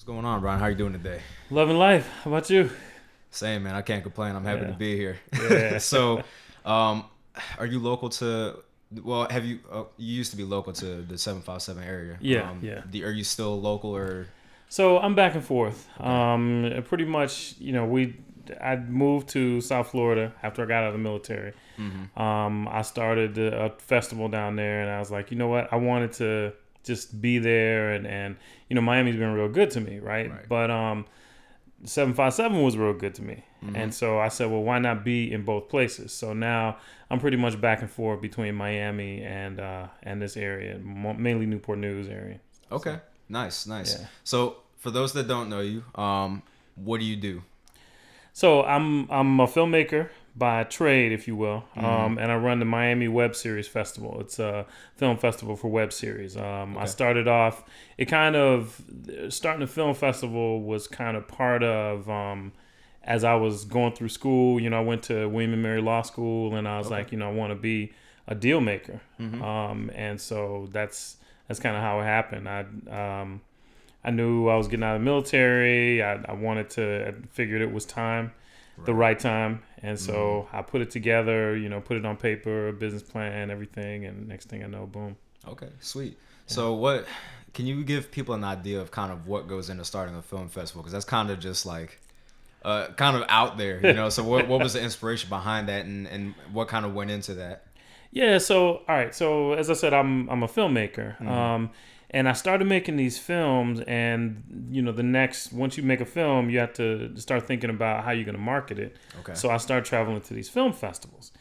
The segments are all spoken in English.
What's going on, Brian? How you doing today? Loving life. How about you? Same, man. I can't complain. I'm happy to Yeah. be here. Yeah. So, um, are you local to? Well, have you? You used to be local to the 757 area. Yeah. Yeah. Are you still local or? So I'm back and forth. Okay. Pretty much, I moved to South Florida after I got out of the military. Mm-hmm. I started a festival down there, and I was like, you know what? I wanted to just be there, and Miami's been real good to me, right? Right. But 757 was real good to me. Mm-hmm. And so I said, well, why not be in both places? So now I'm pretty much back and forth between Miami and this area, mainly Newport News area. Okay. So, Nice. yeah. So, for those that don't know you, what do you do? So I'm a filmmaker by trade, if you will, Mm-hmm. and I run the Miami Web Series Festival. It's a film festival for web series. I started off. Starting the film festival was kind of part of as I was going through school. I went to William and Mary Law School, and I was like, I want to be a deal maker. Mm-hmm. And so that's kind of how it happened. I knew I was getting out of the military. I figured it was time, the right time. And so I put it together, put it on paper, a business plan, everything. And next thing I know, boom. Okay, sweet. So can you give people an idea of kind of what goes into starting a film festival? Because that's kind of just like, kind of out there. So what was the inspiration behind that and what kind of went into that? Yeah. So, all right. So as I said, I'm a filmmaker. Mm-hmm. And I started making these films, and once you make a film, you have to start thinking about how you're going to market it. Okay. So I started traveling to these film festivals,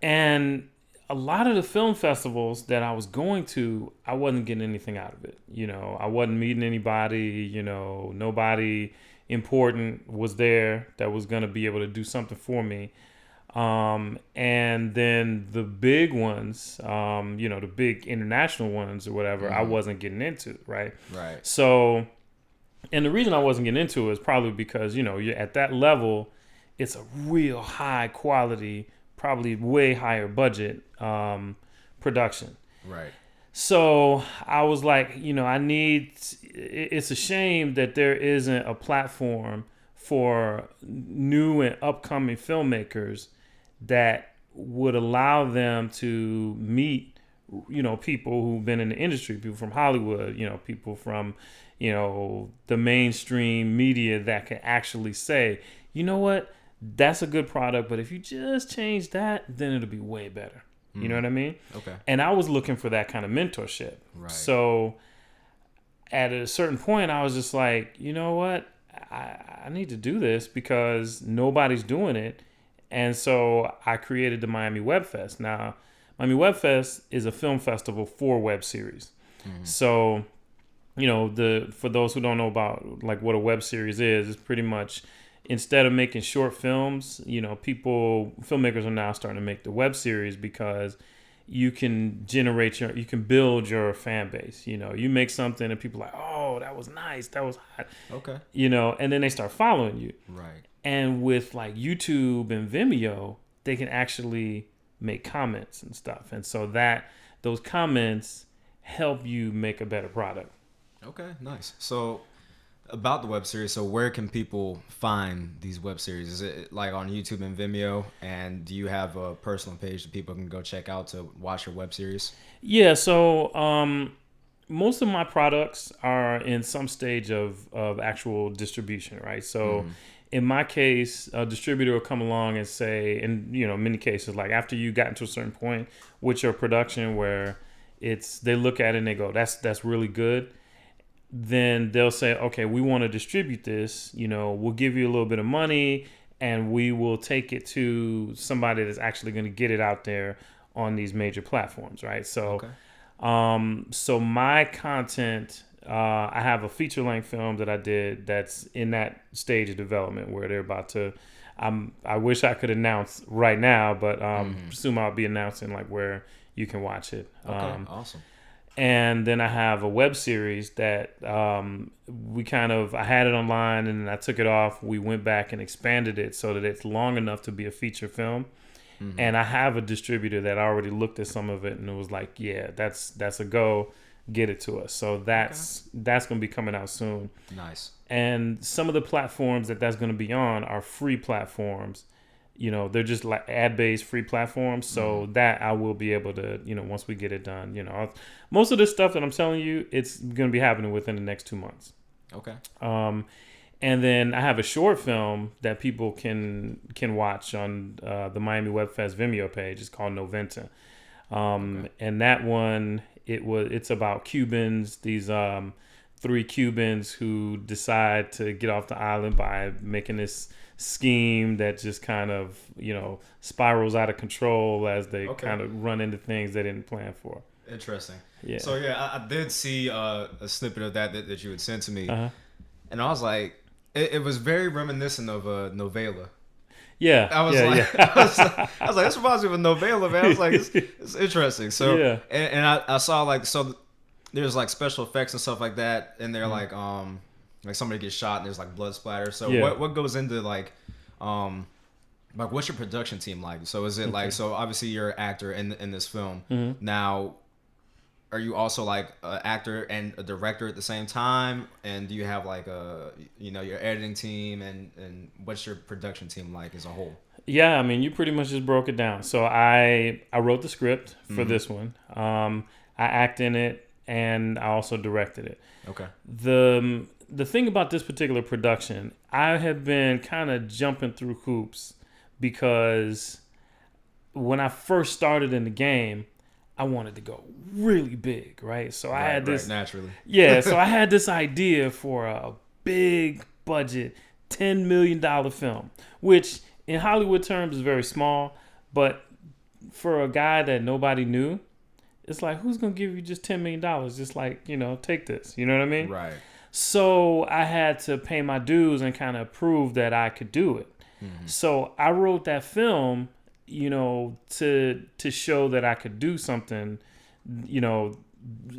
and a lot of the film festivals that I was going to, I wasn't getting anything out of it. I wasn't meeting anybody. Nobody important was there that was going to be able to do something for me. And then the big ones, the big international ones or whatever, I wasn't getting into, right? Right. So, and the reason I wasn't getting into it is probably because, you're at that level, it's a real high quality, probably way higher budget, production. Right. So I was like, it's a shame that there isn't a platform for new and upcoming filmmakers that would allow them to meet, people who've been in the industry, people from Hollywood, people from, the mainstream media that can actually say, you know what, that's a good product, but if you just change that, then it'll be way better. You know what I mean? Okay. And I was looking for that kind of mentorship. Right. So at a certain point, I was just like, you know what? I need to do this because nobody's doing it. And so I created the Miami Web Fest. Now, Miami Web Fest is a film festival for web series. Mm-hmm. So, for those who don't know about like what a web series is, it's pretty much instead of making short films, filmmakers are now starting to make the web series because you can you can build your fan base. You make something and people are like, oh, that was nice, that was hot. Okay. And then they start following you. Right. And with like YouTube and Vimeo, they can actually make comments and stuff. And so those comments help you make a better product. Okay, nice. So about the web series, so where can people find these web series? Is it like on YouTube and Vimeo? And do you have a personal page that people can go check out to watch your web series? Yeah, so most of my products are in some stage of actual distribution, right? So in my case, a distributor will come along and say, in many cases, like after you got to a certain point with your production where they look at it and they go, that's really good. Then they'll say, okay, we want to distribute this, we'll give you a little bit of money and we will take it to somebody that's actually going to get it out there on these major platforms, right? So, so my content, I have a feature length film that I did that's in that stage of development where they're about to, I wish I could announce right now, but presume I'll be announcing like where you can watch it. Okay, awesome. And then I have a web series that I had it online and then I took it off. We went back and expanded it so that it's long enough to be a feature film. And I have a distributor that already looked at some of it and it was like, yeah, that's a go. get it to us. So that's going to be coming out soon. Nice. And some of the platforms that's going to be on are free platforms. You know, they're just like ad-based free platforms. So that I will be able to, you know, once we get it done, you know, most of this stuff that I'm telling you, it's going to be happening within the next 2 months. Okay. And then I have a short film that people can watch on the Miami Web Fest Vimeo page. It's called Noventa. And that one, it's about Cubans, these 3 Cubans who decide to get off the island by making this scheme that just kind of, you know, spirals out of control as they kind of run into things they didn't plan for. Interesting. Yeah. So I did see a snippet of that you had sent to me, and I was like, it was very reminiscent of a novella. Yeah. I was I was like, this reminds me of a novella, man. I was like, it's interesting. So and I saw like, so there's like special effects and stuff like that, and they're like somebody gets shot and there's like blood splatter. So what goes into like what's your production team like? So is it like, so obviously you're an actor in this film. Now, are you also like an actor and a director at the same time? And do you have like your editing team and what's your production team like as a whole? Yeah, I mean, you pretty much just broke it down. So I wrote the script for this one. I act in it and I also directed it. Okay. The thing about this particular production, I have been kind of jumping through hoops because when I first started in the game, I wanted to go really big, right? So I had this naturally. Yeah, so I had this idea for a big budget $10 million film, which in Hollywood terms is very small, but for a guy that nobody knew, it's like, who's going to give you just $10 million? Just like, you know, take this. You know what I mean? Right. So I had to pay my dues and kind of prove that I could do it. So I wrote that film, you know, to show that I could do something, you know,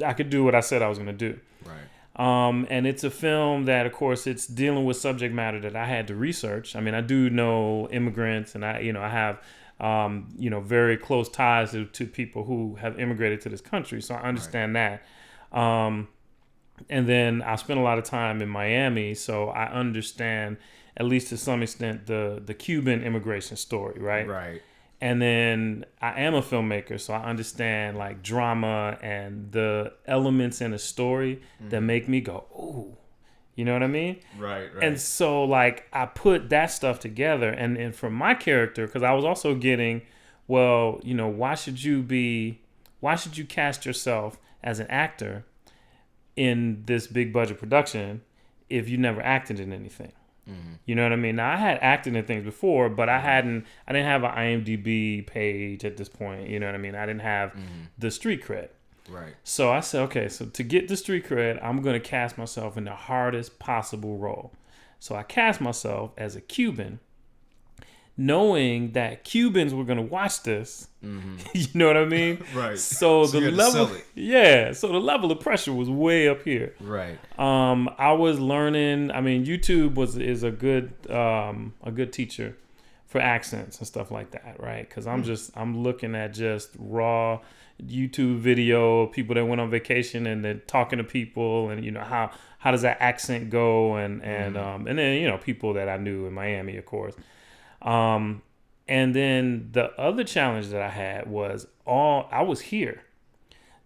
I could do what I said I was going to do. Right. And it's a film that, of course, it's dealing with subject matter that I had to research. I mean, I do know immigrants, and I have, very close ties to people who have immigrated to this country. So I understand that. And then I spent a lot of time in Miami, so I understand, at least to some extent, the Cuban immigration story, right? Right. And then I am a filmmaker, so I understand like drama and the elements in a story that make me go, ooh, you know what I mean? Right. And so like I put that stuff together, and for my character, because I was also getting, well, you know, why should you cast yourself as an actor in this big budget production if you never acted in anything? You know what I mean? Now I had acted in things before, but I didn't have an IMDb page at this point. You know what I mean? I didn't have the street cred. Right. So I said, okay, so to get the street cred, I'm going to cast myself in the hardest possible role. So I cast myself as a Cuban, knowing that Cubans were going to watch this. You know what I mean? Right. So the level of pressure was way up here. Right. I was learning. I mean, YouTube is a good teacher for accents and stuff like that, right? Because I'm looking at just raw YouTube video, people that went on vacation and they're talking to people, and you know how does that accent go, and then you know people that I knew in Miami, of course. And then the other challenge that I had was I was here.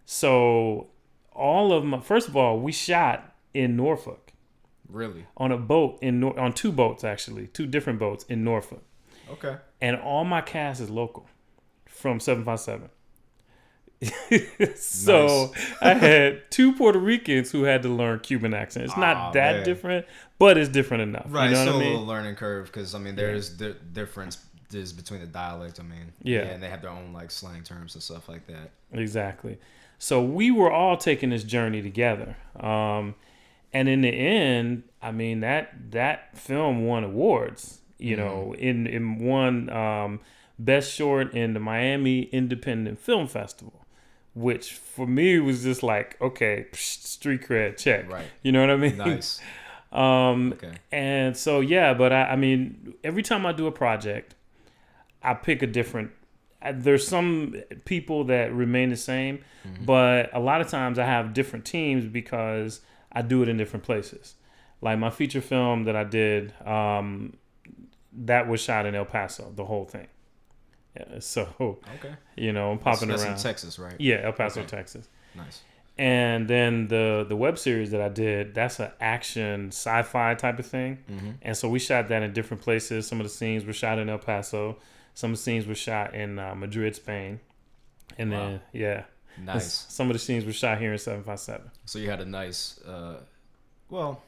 So first of all, we shot in Norfolk. Really? On a boat on 2 boats, actually, 2 different boats in Norfolk. Okay. And all my cast is local from 75. So nice. I had 2 Puerto Ricans who had to learn Cuban accent. It's not that different, but it's different enough. Right, you know still what I mean? A little learning curve because I mean there's differences between the dialect. I mean, and they have their own like slang terms and stuff like that. Exactly. So we were all taking this journey together, and in the end, I mean that film won awards. You know, in won Best Short in the Miami Independent Film Festival, which for me was just like, okay, street cred check. Right. You know what I mean? Nice. Okay. And so, but I mean, every time I do a project, I pick a different there's some people that remain the same, but a lot of times I have different teams because I do it in different places. Like my feature film that I did, that was shot in El Paso, the whole thing. Yeah, so, okay, I'm popping that's around. in Texas, right? Yeah, El Paso, Okay. Texas. Nice. And then the web series that I did, that's an action sci-fi type of thing. And so we shot that in different places. Some of the scenes were shot in El Paso. Some of the scenes were shot in Madrid, Spain. And then, Nice. some of the scenes were shot here in 757. So you had a nice, well,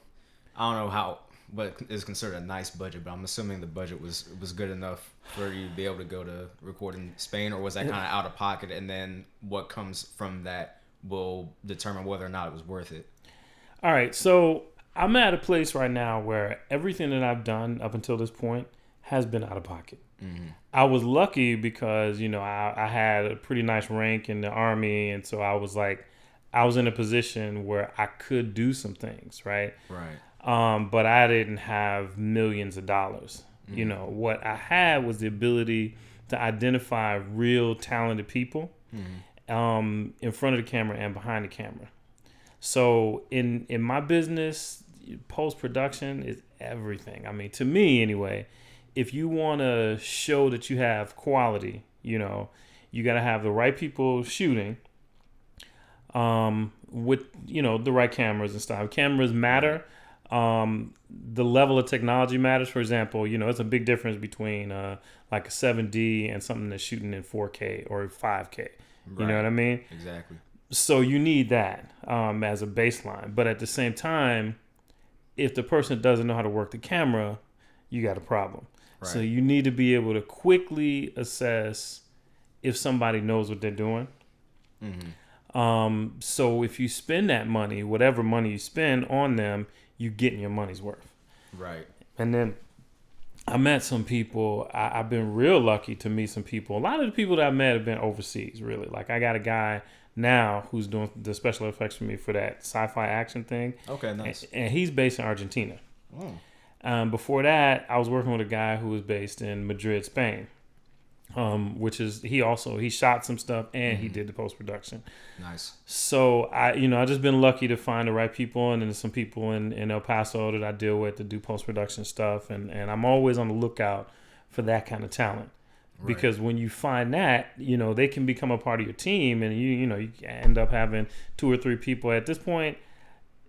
I don't know how, but is considered a nice budget, but I'm assuming the budget was good enough for you to be able to go to record in Spain, or was that kind of out of pocket, and then what comes from that will determine whether or not it was worth it? All right, so I'm at a place right now where everything that I've done up until this point has been out of pocket. I was lucky because, I had a pretty nice rank in the Army, and so I was in a position where I could do some things, right? Right. But I didn't have millions of dollars. What I had was the ability to identify real talented people in front of the camera and behind the camera. So in my business, post-production is everything. I mean, to me anyway, if you want to show that you have quality, you got to have the right people shooting with, the right cameras and stuff. Cameras matter. The level of technology matters. For example, it's a big difference between like a 7D and something that's shooting in 4K or 5K. You know what I mean? Exactly. So you need that as a baseline. But at the same time, if the person doesn't know how to work the camera, you got a problem. Right. So you need to be able to quickly assess if somebody knows what they're doing. So if you spend that money, whatever money you spend on them, you're getting your money's worth. Right. And then I met some people. I've been real lucky to meet some people. A lot of the people that I met have been overseas, really. Like I got a guy now who's doing the special effects for me for that sci-fi action thing. Okay, nice. And he's based in Argentina. Before that, I was working with a guy who was based in Madrid, Spain. Which is he shot some stuff and he did the post-production. Nice. So I just been lucky to find the right people, and then there's some people in El Paso that I deal with to do post-production stuff, and I'm always on the lookout for that kind of talent. Right. Because when you find that, they can become a part of your team, and you end up having 2 or 3 people. At this point,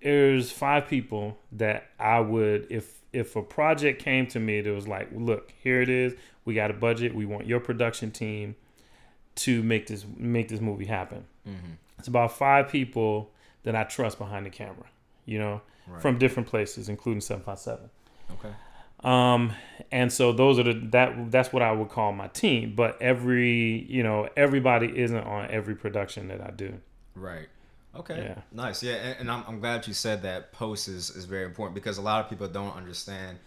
there's 5 people that I would, if a project came to me that was like, look, here it is. We got a budget. We want your production team to make this movie happen. It's about 5 people that I trust behind the camera, right. From different places, including 757. Okay. And so those are that's what I would call my team. But everybody isn't on every production that I do. Right. Okay. Yeah. Nice. Yeah, and I'm glad you said that post is very important, because a lot of people don't understand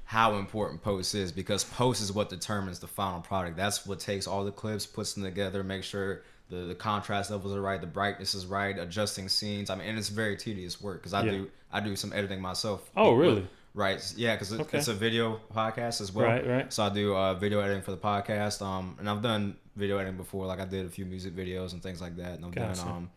how important post is, because post is what determines the final product. That's what takes all the clips, puts them together, make sure the contrast levels are right, the brightness is right, adjusting scenes. I mean, and it's very tedious work, because I do some editing myself. Oh, really? Right. Yeah, because it's a video podcast as well. Right. So I do video editing for the podcast. And I've done video editing before. Like I did a few music videos and things like that. And I've done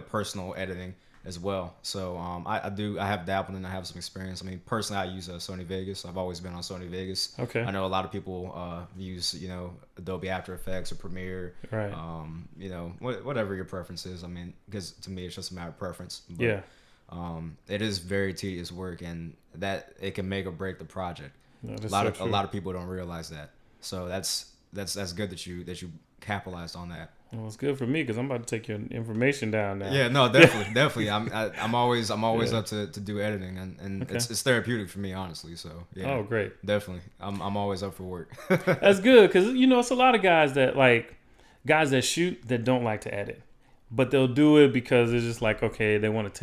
personal editing as well. So I have dabbled and I have some experience. I mean, personally, I use Sony Vegas. I've always been on Sony Vegas. Okay. I know a lot of people use Adobe After Effects or Premiere. Right. Whatever your preference is. I mean, because to me it's just a matter of preference. But, yeah. It is very tedious work, and that it can make or break the project. No, a lot of people don't realize that. So that's good that you capitalized on that. Well, it's good for me because I'm about to take your information down now. Yeah, no, definitely. I'm always up to do editing, and Okay. it's therapeutic for me, honestly. So yeah. Oh, great. Definitely, I'm always up for work. That's good, because it's a lot of guys that shoot that don't like to edit, but they'll do it because it's just like, okay, they want to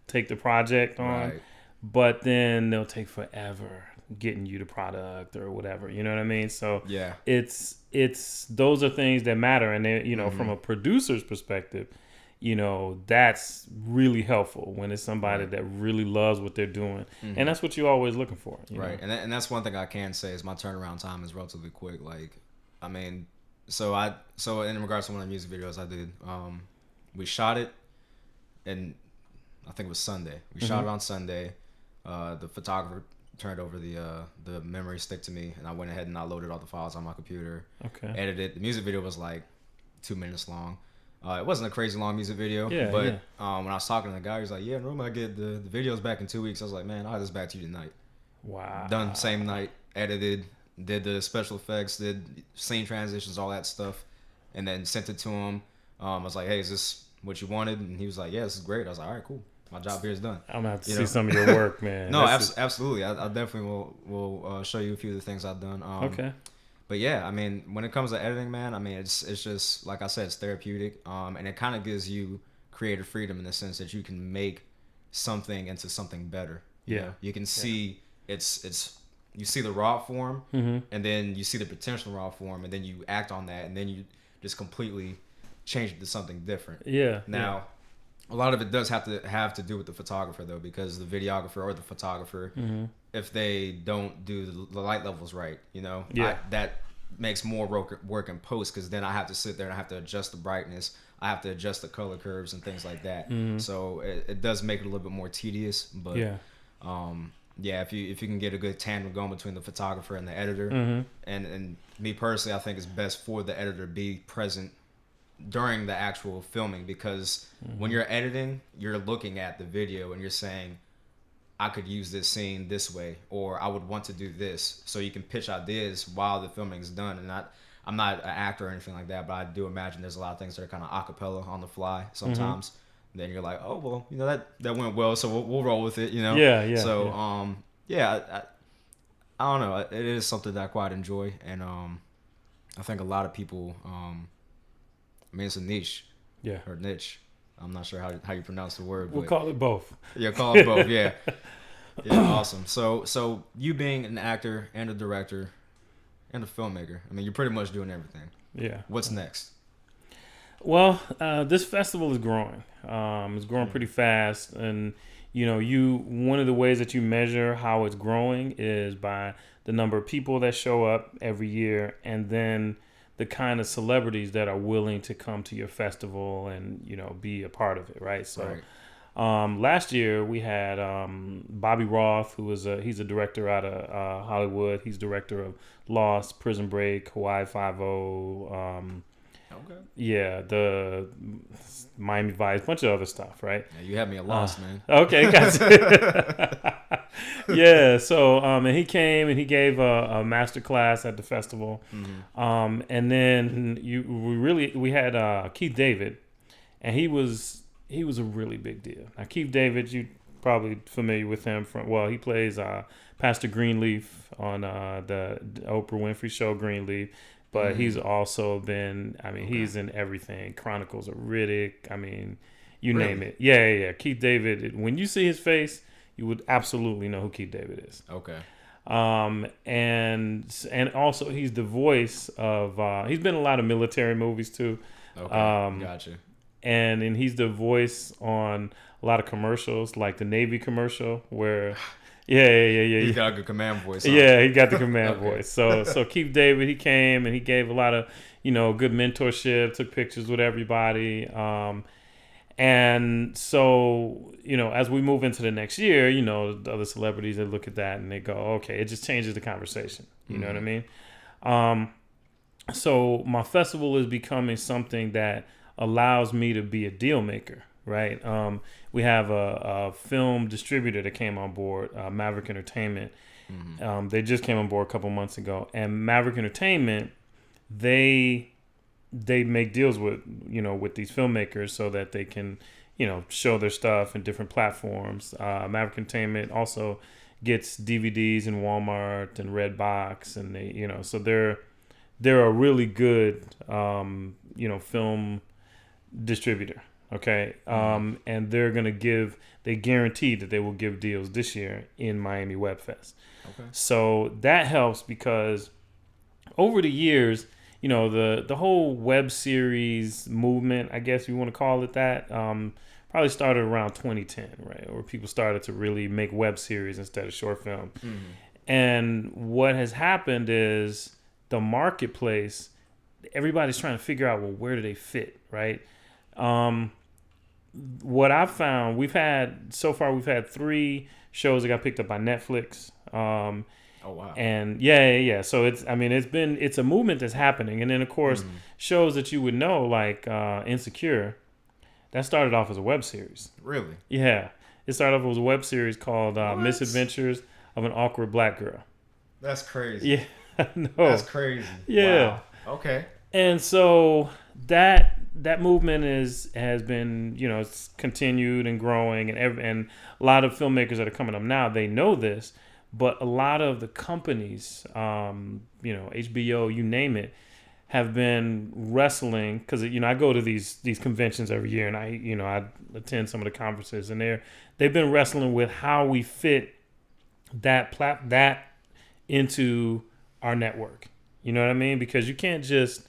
take the project on, Right. But then they'll take forever getting you the product or whatever. You know what I mean? So Yeah. it's those are things that matter, and they, from a producer's perspective, that's really helpful when it's somebody Right. that really loves what they're doing, and that's what you're always looking for. Right. And that's one thing I can say is my turnaround time is relatively quick. Like, I mean, so in regards to one of the music videos I did, we shot it, and I think it was Sunday. We shot it on Sunday. The photographer turned over the memory stick to me, and I went ahead and I loaded all the files on my computer. Okay. Edited. The music video was like 2 minutes long. It wasn't a crazy long music video, Yeah, but yeah. when I was talking to the guy, he was like, "Yeah, normally I get the videos back in 2 weeks." I was like, "Man, I'll have this back to you tonight." Wow. Done same night. Edited. Did the special effects. Did scene transitions, all that stuff, and then sent it to him. I was like, "Hey, is this what you wanted?" And he was like, "Yeah, this is great." I was like, "All right, cool. My job here is done." I'm gonna have to see some of your work, man. No, absolutely. I definitely will show you a few of the things I've done. Okay. But yeah, I mean, when it comes to editing, man, I mean, it's just like I said, it's therapeutic, and it kind of gives you creative freedom in the sense that you can make something into something better. Yeah. You can see you see the raw form, and then you see the potential raw form, and then you act on that, and then you just completely change it to something different. Yeah. Now, a lot of it does have to do with the photographer though, because the videographer or the photographer, if they don't do the light levels right, that makes more work in post, because then I have to sit there and I have to adjust the brightness, I have to adjust the color curves and things like that. So it does make it a little bit more tedious, but if you can get a good tandem going between the photographer and the editor, and me personally, I think it's best for the editor to be present during the actual filming, because when you're editing, you're looking at the video and you're saying, I could use this scene this way, or I would want to do this. So you can pitch ideas while the filming is done. And I'm not an actor or anything like that, but I do imagine there's a lot of things that are kind of a cappella on the fly sometimes. Then you're like, oh, well, that went well, so we'll roll with it, Yeah. So I don't know, it is something that I quite enjoy, and I think a lot of people, I mean, it's a niche. Yeah. Or niche. I'm not sure how you pronounce the word. We'll call it both. Yeah, call it both. Yeah. Yeah, awesome. So you being an actor and a director and a filmmaker, I mean, you're pretty much doing everything. Yeah. What's next? Well, this festival is growing. It's growing pretty fast, and one of the ways that you measure how it's growing is by the number of people that show up every year, and then the kind of celebrities that are willing to come to your festival and be a part of it, right? So, last year we had Bobby Roth, he's a director out of Hollywood. He's director of Lost, Prison Break, Hawaii Five-0. Okay. Yeah, the Miami Vice, bunch of other stuff, right? Yeah, you had me at Lost, man. Okay, gotcha. Yeah, so and he came and he gave a master class at the festival, and then we had Keith David, and he was a really big deal. Now Keith David, you probably familiar with him he plays Pastor Greenleaf on the Oprah Winfrey show Greenleaf. But he's also been, he's in everything. Chronicles of Riddick. I mean, you name it. Yeah. Keith David, when you see his face, you would absolutely know who Keith David is. Okay. And also he's the voice of, he's been in a lot of military movies too. Okay, gotcha. And he's the voice on a lot of commercials, like the Navy commercial where... Yeah. He's got a good command voice. Huh? Yeah, he got the command voice. So Keith David, he came and he gave a lot of, good mentorship, took pictures with everybody. And so, as we move into the next year, the other celebrities, they look at that and they go, okay, it just changes the conversation. You know what I mean? So my festival is becoming something that allows me to be a deal maker. Right. We have a film distributor that came on board, Maverick Entertainment. They just came on board a couple months ago, and Maverick Entertainment, they make deals with these filmmakers so that they can show their stuff in different platforms. Maverick Entertainment also gets DVDs in Walmart and Redbox, and they so they're a really good film distributor. Okay. And they guarantee that they will give deals this year in Miami Web Fest. Okay. So that helps because over the years, the whole web series movement, I guess you want to call it that, probably started around 2010, right? Where people started to really make web series instead of short film. And what has happened is the marketplace everybody's trying to figure out, well, where do they fit, right? What I've found, we've had 3 shows that got picked up by Netflix. Oh wow! And yeah. So it's a movement that's happening, and then of course shows that you would know like Insecure, that started off as a web series. Really? Yeah, it started off as a web series called Misadventures of an Awkward Black Girl. That's crazy. Yeah, I know. That's crazy. Yeah. Wow. Okay. And so that movement has been, it's continued and growing, and a lot of filmmakers that are coming up now, they know this, but a lot of the companies, HBO, you name it, have been wrestling, because I go to these conventions every year, and I attend some of the conferences, and they've been wrestling with how we fit that into our network. You know what I mean? Because you can't just,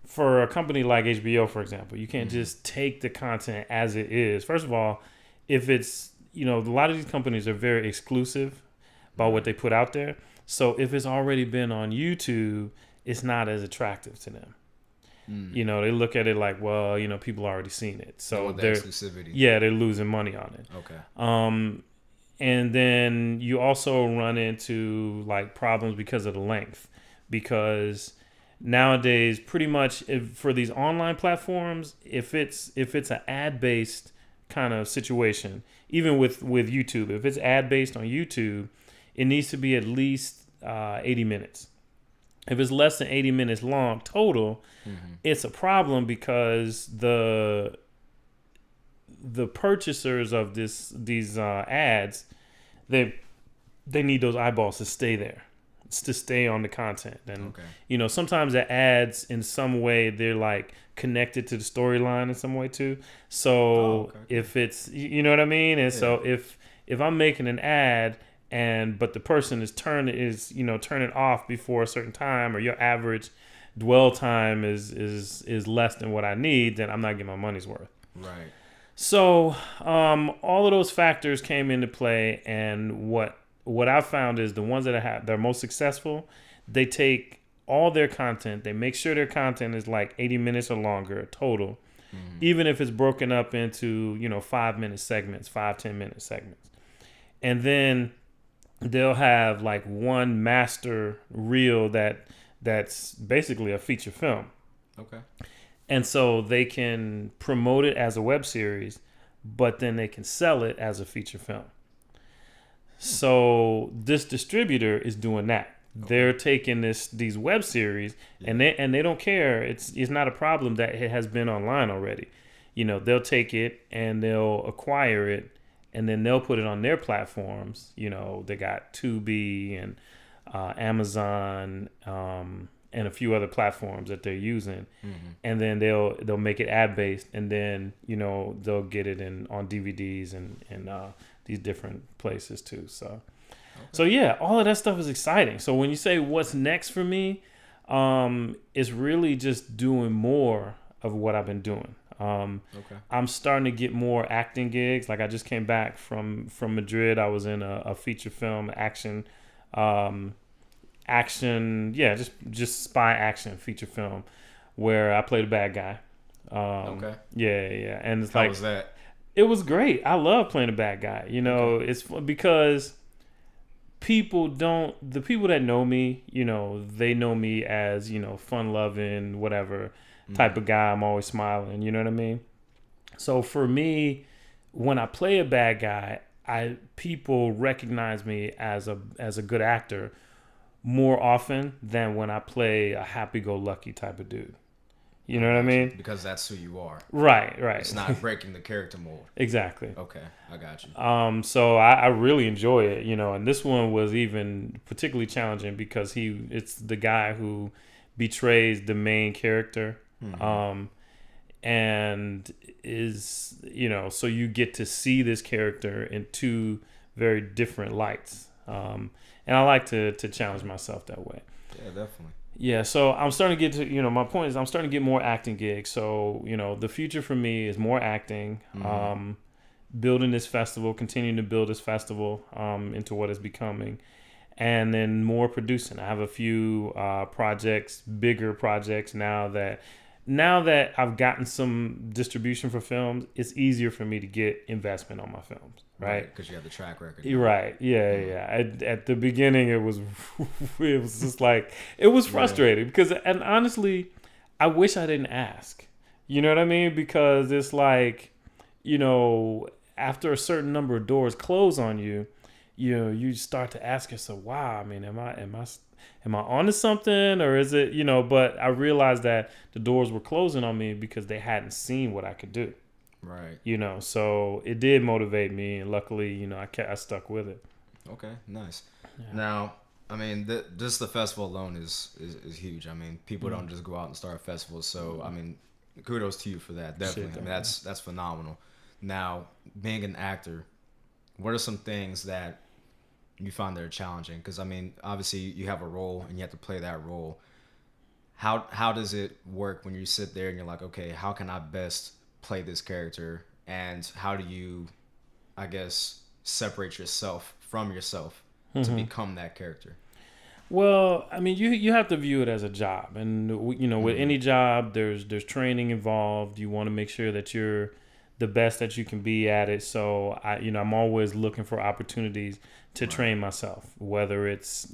for a company like HBO, for example, you can't just take the content as it is. First of all, if it's, a lot of these companies are very exclusive about what they put out there. So if it's already been on YouTube, it's not as attractive to them. They look at it like, well, people already seen it. So they're exclusivity. Yeah, they're losing money on it. Okay. And then you also run into like problems because of the length, because nowadays, pretty much for these online platforms, if it's an ad-based kind of situation, even with YouTube, if it's ad-based on YouTube, it needs to be at least 80 minutes. If it's less than 80 minutes long total, it's a problem, because the purchasers of these ads, they need those eyeballs to stay there, to stay on the content. And sometimes the ads, in some way, they're like connected to the storyline in some way too. So if it's, you know what I mean? And so if I'm making an ad, but the person is turn it off before a certain time, or your average dwell time is less than what I need, then I'm not getting my money's worth. Right. So all of those factors came into play, and what I've found is the ones that are most successful, they take all their content, they make sure their content is like 80 minutes or longer total, even if it's broken up into 5-minute segments, 5-10-minute segments, and then they'll have like one master reel that's basically a feature film. Okay. And so they can promote it as a web series, but then they can sell it as a feature film. So this distributor is doing that. Okay. They're taking these web series, and they don't care. It's not a problem that it has been online already. They'll take it and they'll acquire it, and then they'll put it on their platforms. They got Tubi and Amazon, and a few other platforms that they're using, and then they'll make it ad based, and then they'll get it on DVDs and these different places too. So yeah, all of that stuff is exciting. So when you say what's next for me, it's really just doing more of what I've been doing. I'm starting to get more acting gigs. Like I just came back from Madrid. I was in a feature film action, just spy action feature film where I played a bad guy. Yeah. And it's How was that? It was great. I love playing a bad guy. It's because the people that know me, they know me as, fun loving, whatever type of guy. I'm always smiling. You know what I mean? So for me, when I play a bad guy, people recognize me as a good actor more often than when I play a happy-go-lucky type of dude. You know what I mean? Because that's who you are. Right. It's not breaking the character mold. Exactly. Okay, I got you. So I really enjoy it, and this one was even particularly challenging because it's the guy who betrays the main character, and is, so you get to see this character in two very different lights. And I like to challenge myself that way. Yeah, definitely. Yeah, so I'm starting to get to, my point is I'm starting to get more acting gigs. So, the future for me is more acting, building this festival, continuing to build this festival into what it's becoming. and then more producing. I have a few projects, bigger projects now that I've gotten some distribution for films, it's easier for me to get investment on my films, right? Because you have the track record. Right. Yeah, yeah. At the beginning, it was just like, it was frustrating because, and honestly, I wish I didn't ask. You know what I mean? Because it's like, after a certain number of doors close on you, you start to ask yourself, wow, I mean, am I onto something, or is it, but I realized that the doors were closing on me because they hadn't seen what I could do. Right. So it did motivate me, and luckily, I stuck with it. Okay, nice. Yeah. Now, I mean, just the festival alone is huge. I mean, people don't just go out and start festivals. So, I mean, kudos to you for that. Definitely. I mean, that's phenomenal. Now, being an actor, what are some things that you find that are challenging? Because, I mean, obviously you have a role and you have to play that role. How does it work when you sit there and you're like, okay, how can I best play this character? And how do you, I guess, separate yourself from yourself to become that character? Well, I mean, you have to view it as a job. And, with any job, there's training involved. You want to make sure that you're the best that you can be at it. So I'm always looking for opportunities to train myself, whether it's,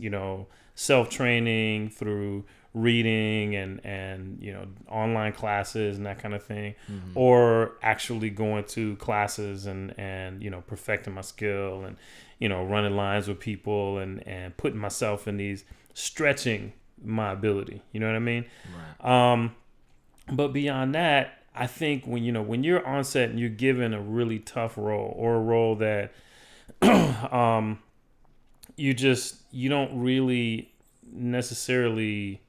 self-training through reading and online classes and that kind of thing, or actually going to classes and perfecting my skill and, running lines with people and putting myself in these, stretching my ability. You know what I mean? Right. But beyond that, I think when you're on set and you're given a really tough role, or a role that you don't really necessarily,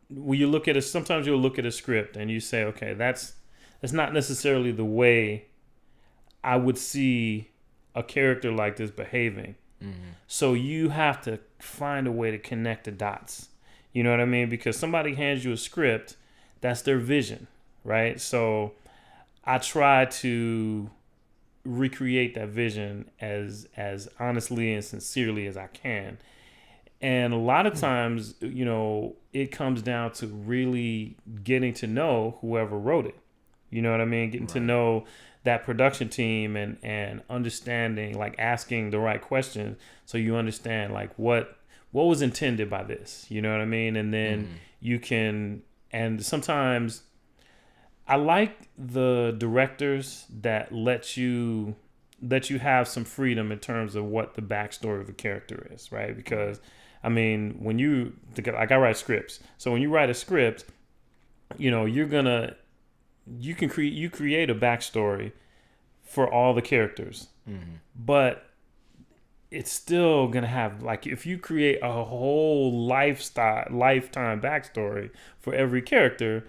when you look at it, sometimes you'll look at a script and you say, okay, that's not necessarily the way I would see a character like this behaving. So you have to find a way to connect the dots. You know what I mean? Because somebody hands you a script, that's their vision, right? So I try to recreate that vision as honestly and sincerely as I can. And a lot of times, it comes down to really getting to know whoever wrote it. You know what I mean? Getting to know that production team and understanding, like asking the right questions so you understand like what was intended by this. You know what I mean? And then you can, and sometimes I like the directors that let you have some freedom in terms of what the backstory of a character is, right? Because I mean, I write scripts. So when you write a script, you create a backstory for all the characters, but it's still gonna have, like, if you create a whole lifetime backstory for every character,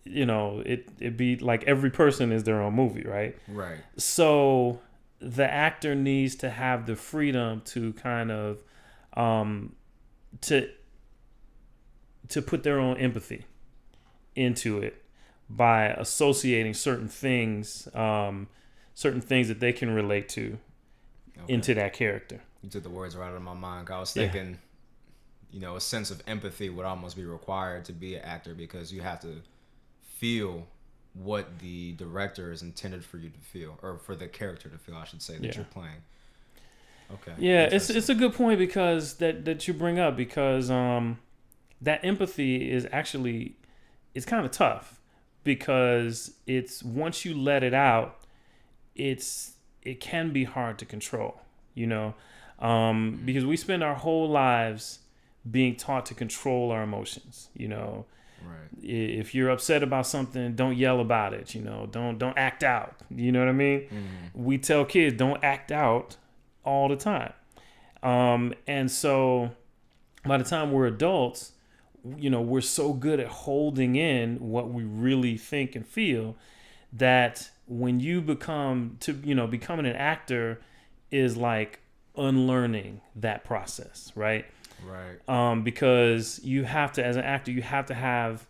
it'd be like every person is their own movie, right? Right. So the actor needs to have the freedom to kind of to put their own empathy into it by associating certain things that they can relate to into that character. You took the words right out of my mind. I was thinking, a sense of empathy would almost be required to be an actor, because you have to feel what the director is intended for you to feel, or for the character to feel, I should say, that you're playing. Okay. Yeah, it's a good point, because that you bring up, because that empathy is actually, it's kind of tough, because it's, once you let it out, it can be hard to control, because we spend our whole lives being taught to control our emotions. Right. If you're upset about something, don't yell about it. Don't act out. You know what I mean? We tell kids, don't act out all the time. And so by the time we're adults, we're so good at holding in what we really think and feel, that when you becoming an actor is like unlearning that process, right? Right. Because you have to, as an actor, you have to have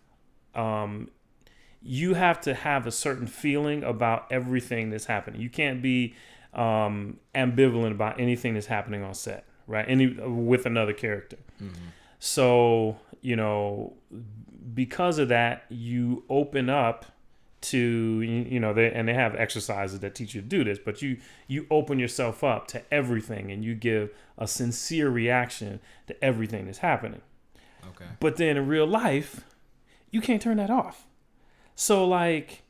a certain feeling about everything that's happening. You can't be ambivalent about anything that's happening on set, right? With another character. Mm-hmm. So, because of that, you open up to, they have exercises that teach you to do this, but you open yourself up to everything, and you give a sincere reaction to everything that's happening. Okay. But then in real life, you can't turn that off. So, like,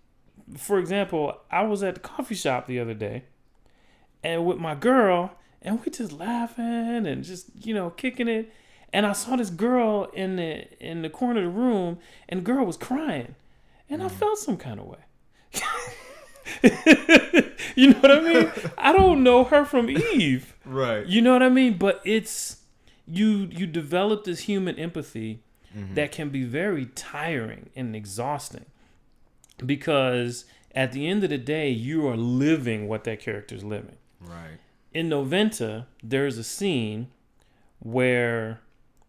for example, I was at the coffee shop the other day and with my girl, and we just laughing and just, kicking it. And I saw this girl in the corner of the room, and the girl was crying. And I felt some kind of way. You know what I mean? I don't know her from Eve. Right. You know what I mean? But it's, you develop this human empathy that can be very tiring and exhausting, because at the end of the day, you are living what that character's living. Right. In Noventa, there's a scene where,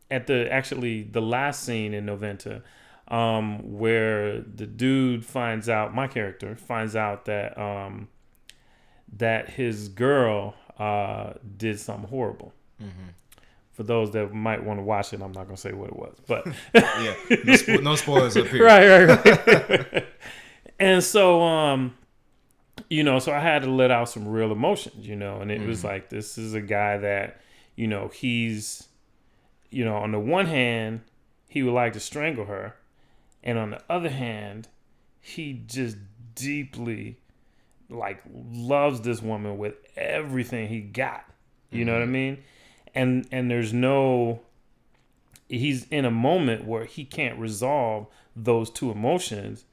the last scene in Noventa, where the dude my character finds out that that his girl did something horrible. Mm-hmm. For those that might want to watch it, I'm not going to say what it was, but yeah, no spoilers up here. Right. And so, so I had to let out some real emotions, and it was like, this is a guy that, he's, on the one hand, he would like to strangle her. And on the other hand, he just deeply, like, loves this woman with everything he got. You know what I mean? And he's in a moment where he can't resolve those two emotions.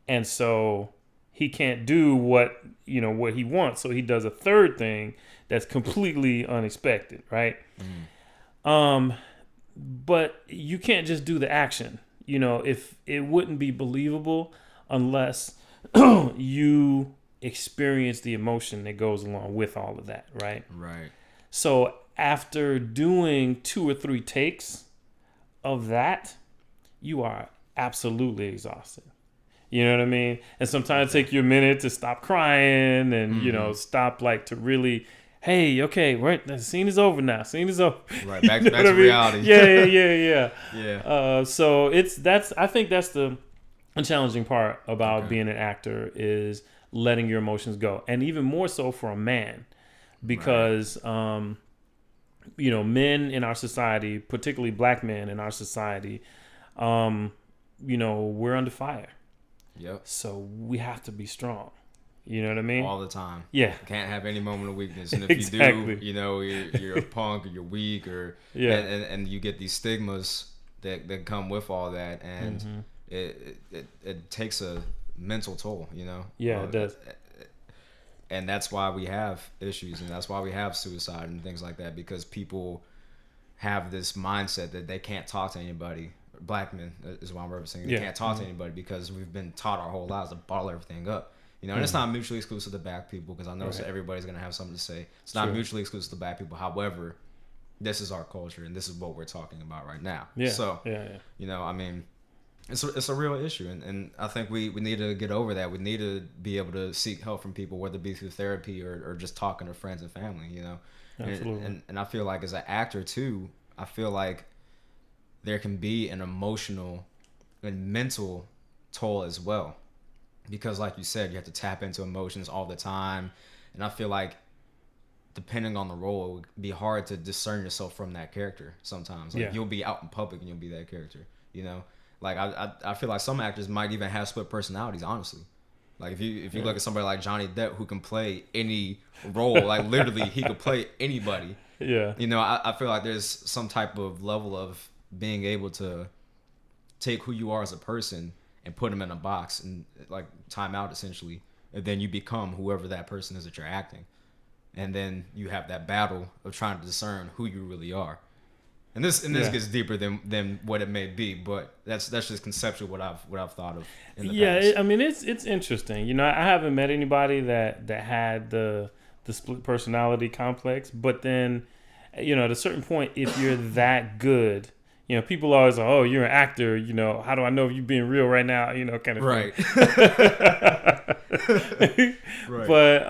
And so he can't do what he wants. So he does a third thing that's completely unexpected, right? But you can't just do the action. If it wouldn't be believable unless you experience the emotion that goes along with all of that, right? Right. So after doing 2 or 3 takes of that, you are absolutely exhausted. You know what I mean? And sometimes it takes you a minute to stop crying and, stop, like, to really, hey, okay, right, the scene is over now. Scene is over. Right, back to reality. Yeah. Yeah. So I think that's the challenging part about being an actor, is letting your emotions go. And even more so for a man, because, men in our society, particularly black men in our society, we're under fire. Yep. So we have to be strong. You know what I mean? All the time. Yeah. Can't have any moment of weakness. And if Exactly. you do, you're a punk, or you're weak, or and you get these stigmas that come with all that, and it takes a mental toll. Yeah, it does. And that's why we have issues, and that's why we have suicide and things like that, because people have this mindset that they can't talk to anybody. Black men is what I'm referencing. They can't talk to anybody because we've been taught our whole lives to bottle everything up. And it's not mutually exclusive to black people, because I know everybody's going to have something to say. It's not mutually exclusive to black people. However, this is our culture, and this is what we're talking about right now. Yeah. So, I mean, it's a real issue, and I think we need to get over that. We need to be able to seek help from people, whether it be through therapy or just talking to friends and family, Absolutely. And I feel like as an actor too, I feel like there can be an emotional and mental toll as well, because like you said, you have to tap into emotions all the time, and I feel like depending on the role, it would be hard to discern yourself from that character sometimes. Like you'll be out in public and you'll be that character, Like I feel like some actors might even have split personalities, honestly. Like if you look at somebody like Johnny Depp, who can play any role, like literally he could play anybody. Yeah. I feel like there's some type of level of being able to take who you are as a person and put them in a box and like time out essentially, and then you become whoever that person is that you're acting, and then you have that battle of trying to discern who you really are. And this gets deeper than what it may be, but that's just conceptual what I've thought of in the past. I mean it's interesting. I haven't met anybody that had the split personality complex, but then at a certain point, if you're that good, people always are, oh, you're an actor, how do I know if you're being real right now, kind of right. Right. But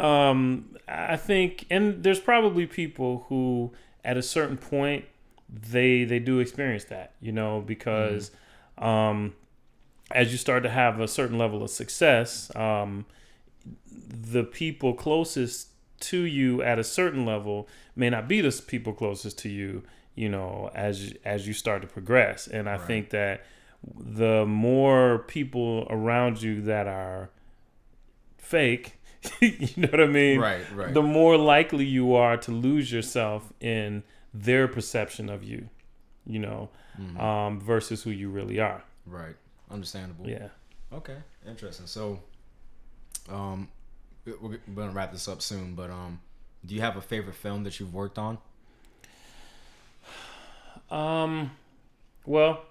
I think, and there's probably people who at a certain point, they do experience that, because as you start to have a certain level of success, the people closest to you at a certain level may not be the people closest to you, as you start to progress. And I think that the more people around you that are fake, you know what I mean? Right. The more likely you are to lose yourself in their perception of you, versus who you really are. Right. Understandable. Yeah. Okay. Interesting. So, we're gonna wrap this up soon, but do you have a favorite film that you've worked on? Well,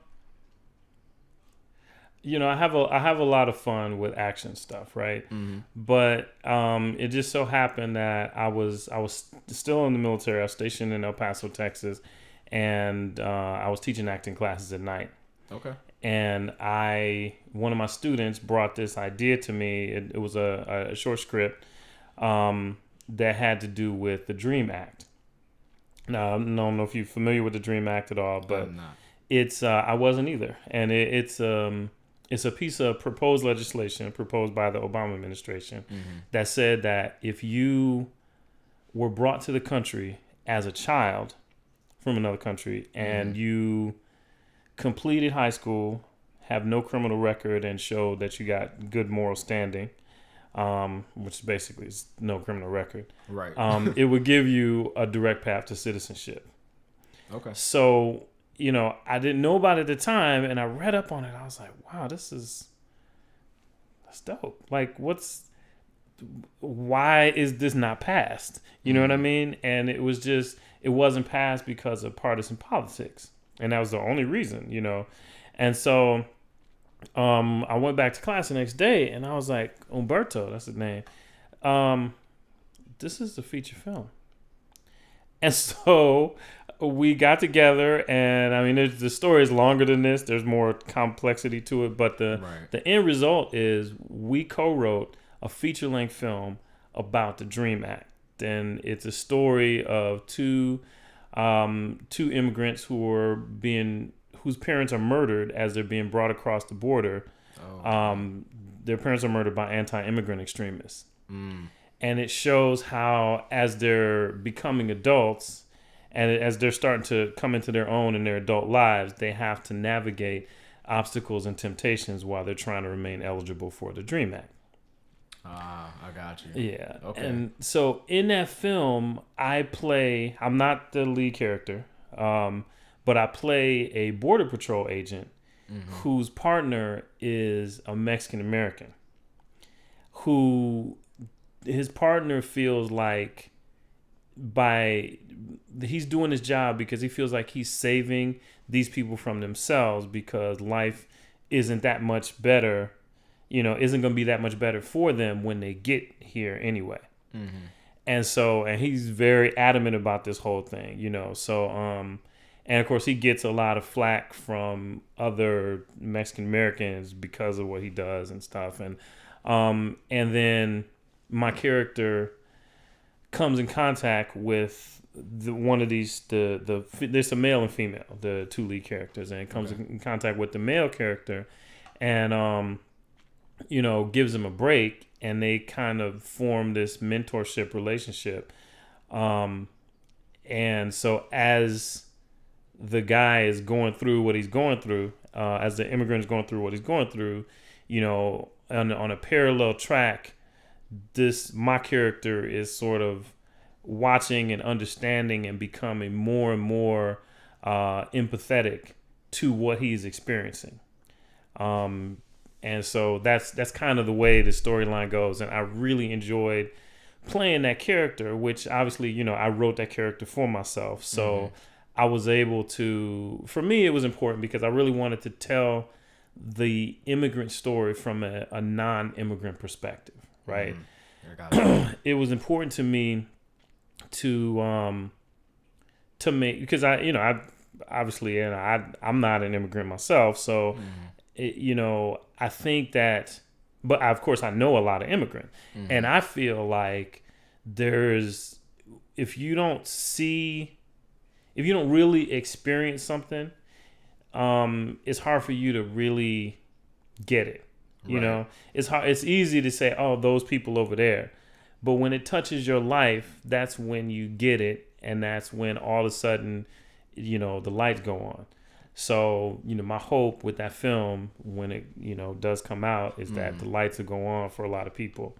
I have a lot of fun with action stuff, right? Mm-hmm. But it just so happened that I was still in the military. I was stationed in El Paso, Texas, and I was teaching acting classes at night. Okay. And one of my students brought this idea to me. It was a short script that had to do with the Dream Act. Now, I don't know if you're familiar with the Dream Act at all, but it's I wasn't either. And it's a piece of proposed legislation proposed by the Obama administration that said that if you were brought to the country as a child from another country and you completed high school, have no criminal record, and show that you got good moral standing, which basically is no criminal record. Right. It would give you a direct path to citizenship. Okay. So, I didn't know about it at the time, and I read up on it. I was like, wow, that's dope. Like, why is this not passed? You know what I mean? And it wasn't passed because of partisan politics. And that was the only reason, And so I went back to class the next day, and I was like, Umberto, that's his name. This is a feature film. And so we got together, and I mean, the story is longer than this. There's more complexity to it. But the end result is we co-wrote a feature-length film about the Dream Act. And it's a story of two immigrants whose parents are murdered as they're being brought across the border. Their parents are murdered by anti-immigrant extremists. And it shows how, as they're becoming adults and as they're starting to come into their own in their adult lives, they have to navigate obstacles and temptations while they're trying to remain eligible for the Dream Act. I got you. Yeah. Okay. And so in that film, I'm not the lead character, but I play a Border Patrol agent whose partner is a Mexican American, who his partner feels like he's doing his job because he feels like he's saving these people from themselves, because life isn't that much better, isn't going to be that much better for them when they get here anyway. And he's very adamant about this whole thing, and of course he gets a lot of flack from other Mexican Americans because of what he does and stuff. And then my character comes in contact with one of these, there's a male and female, the two lead characters, and it comes in contact with the male character, and gives him a break, and they kind of form this mentorship relationship. And so as the guy is going through what he's going through, as the immigrant is going through what he's going through, on a parallel track, my character is sort of watching and understanding and becoming more and more empathetic to what he's experiencing. And so that's kind of the way the storyline goes. And I really enjoyed playing that character, which obviously, I wrote that character for myself. So I was able to, for me, it was important because I really wanted to tell the immigrant story from a non-immigrant perspective, right? It was important to me to make, because I obviously, and I'm not an immigrant myself. So, I think that, but of course I know a lot of immigrants, and I feel like if you don't see really experience something, it's hard for you to really get it. You know, it's hard. It's easy to say, oh, those people over there. But when it touches your life, that's when you get it. And that's when all of a sudden, the lights go on. So, my hope with that film, when it, does come out, is that the lights will go on for a lot of people.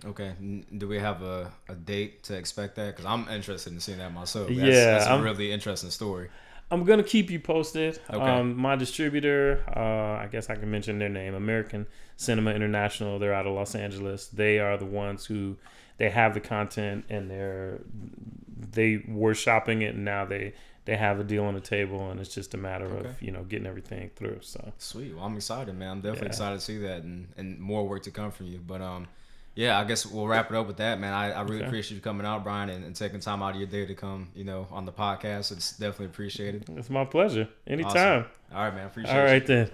Okay. Do we have a date to expect that? Because I'm interested in seeing that myself. That's a really interesting story. I'm going to keep you posted. Okay. My distributor, I guess I can mention their name, American Cinema International. They're out of Los Angeles. They are the ones who, they have the content, and they were shopping it, and now they have a deal on the table, and it's just a matter of, getting everything through. So sweet. Well, I'm excited, man. I'm definitely excited to see that, and more work to come from you. But I guess we'll wrap it up with that, man. I really appreciate you coming out, Bryan, and taking time out of your day to come, on the podcast. It's definitely appreciated. It's my pleasure. Anytime. Awesome. All right, man. Appreciate it. All right, then.